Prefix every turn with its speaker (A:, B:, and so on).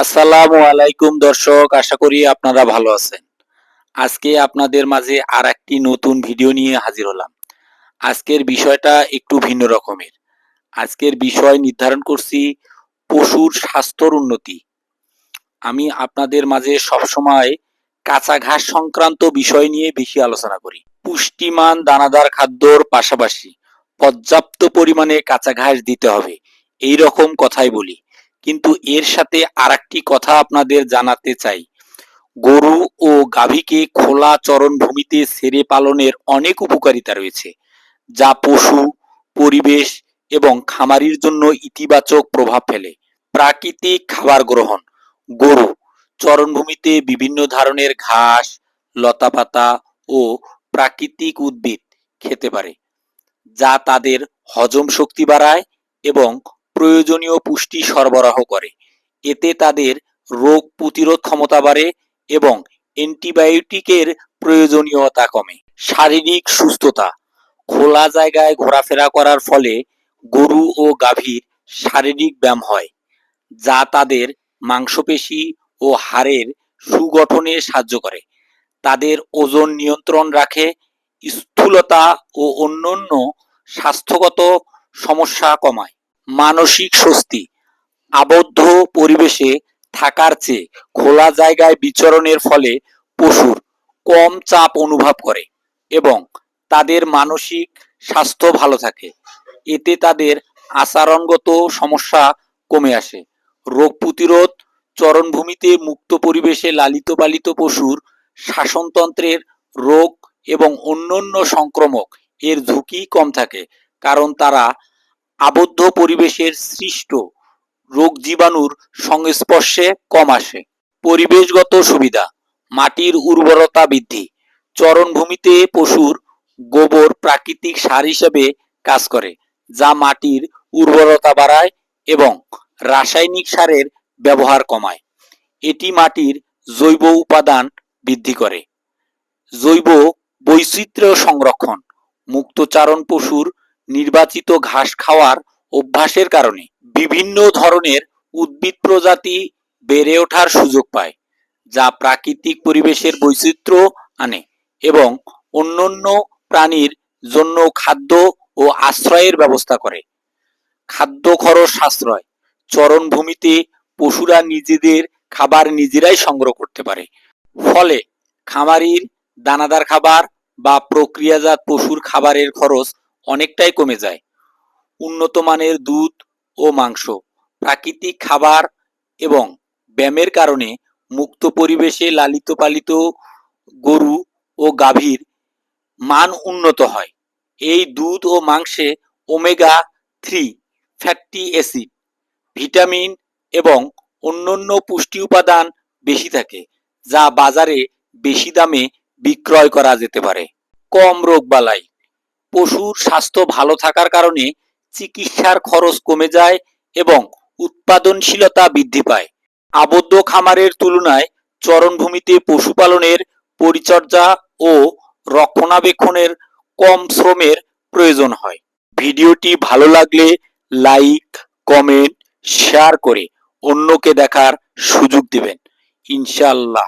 A: আসসালামু আলাইকুম দর্শক, আশা করি আপনারা ভালো আছেন। আজকে আপনাদের মাঝে আরেকটি নতুন ভিডিও নিয়ে হাজির হলাম। আজকের বিষয়টা একটু ভিন্ন রকমের। আজকের বিষয় নির্ধারণ করছি পশুর স্বাস্থ্যর উন্নতি। আমি আপনাদের মাঝে সবসময় কাঁচা ঘাস সংক্রান্ত বিষয় নিয়ে বেশি আলোচনা করি। পুষ্টিমান দানাদার খাদ্যর পাশাপাশি পর্যাপ্ত পরিমাণে কাঁচা ঘাস দিতে হবে, এই রকম কথাই বলি। কিন্তু এর সাথে আরেকটি কথা আপনাদের জানাতে চাই। গরু ও গাভীকে খোলা চরণভূমিতে ছেড়ে পালনের অনেক উপকারিতা রয়েছে, যা পশু, পরিবেশ এবং খামারির জন্য ইতিবাচক প্রভাব ফেলে। প্রাকৃতিক খাবার গ্রহণ: গরু চরণভূমিতে বিভিন্ন ধরনের ঘাস, লতাপাতা ও প্রাকৃতিক উদ্ভিদ খেতে পারে, যা তাদের হজম শক্তি বাড়ায় এবং প্রয়োজনীয় পুষ্টি সরবরাহ করে। এতে তাদের রোগ প্রতিরোধ ক্ষমতা বাড়ে এবং অ্যান্টিবায়োটিকের প্রয়োজনীয়তা কমে। শারীরিক সুস্থতা: খোলা জায়গায় ঘোরাফেরা করার ফলে গরু ও গাভীর শারীরিক ব্যায়াম হয়, যা তাদের মাংসপেশি ও হাড়ের সুগঠনে সাহায্য করে। তাদের ওজন নিয়ন্ত্রণ রাখে, স্থূলতা ও অন্যান্য স্বাস্থ্যগত সমস্যা কমায়। মানসিক স্বস্তি: আবদ্ধ পরিবেশে থাকার চেয়ে খোলা জায়গায় বিচরণের ফলে পশুর কম চাপ অনুভব করে এবং তাদের মানসিক স্বাস্থ্য ভালো থাকে। এতে তাদের আচরণগত সমস্যা কমে আসে। রোগ প্রতিরোধ: চরণভূমিতে মুক্ত পরিবেশে লালিত পালিত পশুর শ্বাসতন্ত্রের রোগ এবং অন্যান্য সংক্রমক এর ঝুঁকি কম থাকে, কারণ তারা আবদ্ধ পরিবেশের সৃষ্ট রোগ জীবাণুর সংস্পর্শে কম আসে। পরিবেশগত সুবিধা: মাটির উর্বরতা বৃদ্ধি: চরণভূমিতে পশুর গোবর প্রাকৃতিক সার হিসেবে কাজ করে, যা মাটির উর্বরতা বাড়ায় এবং রাসায়নিক সারের ব্যবহার কমায়। এটি মাটির জৈব উপাদান বৃদ্ধি করে। জৈব বৈচিত্র্য সংরক্ষণ: মুক্তচারণ পশুর নির্বাচিত ঘাস খাওয়ার অভ্যাসের কারণে বিভিন্ন ধরনের উদ্ভিদ প্রজাতি বেড়ে ওঠার সুযোগ পায়, যা প্রাকৃতিক পরিবেশের বৈচিত্র্য আনে এবং অন্যান্য প্রাণীর জন্য খাদ্য ও আশ্রয়ের ব্যবস্থা করে। খাদ্য খরচ সাশ্রয়: চরণভূমিতে পশুরা নিজেদের খাবার নিজেরাই সংগ্রহ করতে পারে, ফলে খামারির দানাদার খাবার বা প্রক্রিয়াজাত পশুর খাবারের খরচ অনেকটাই কমে যায়। উন্নত মানের দুধ ও মাংস: প্রাকৃতিক খাবার এবং ব্যায়ামের কারণে মুক্ত পরিবেশে লালিত পালিত গরু ও গাভীর মান উন্নত হয়। এই দুধ ও মাংসে ওমেগা-3 ফ্যাটি অ্যাসিড, ভিটামিন এবং অন্যান্য পুষ্টি উপাদান বেশি থাকে, যা বাজারে বেশি দামে বিক্রয় করা যেতে পারে। কম রোগবালাই: পশুর স্বাস্থ্য ভালো থাকার কারণে চিকিৎসার খরচ কমে যায় এবং উৎপাদনশীলতা বৃদ্ধি পায়। আবদ্ধ খামারের তুলনায় চরণভূমিতে পশুপালনের পরিচর্যা ও রক্ষণাবেক্ষণের কম শ্রমের প্রয়োজন হয়। ভিডিওটি ভালো লাগলে লাইক, কমেন্ট, শেয়ার করে অন্যকে দেখার সুযোগ দিবেন। ইনশাআল্লাহ।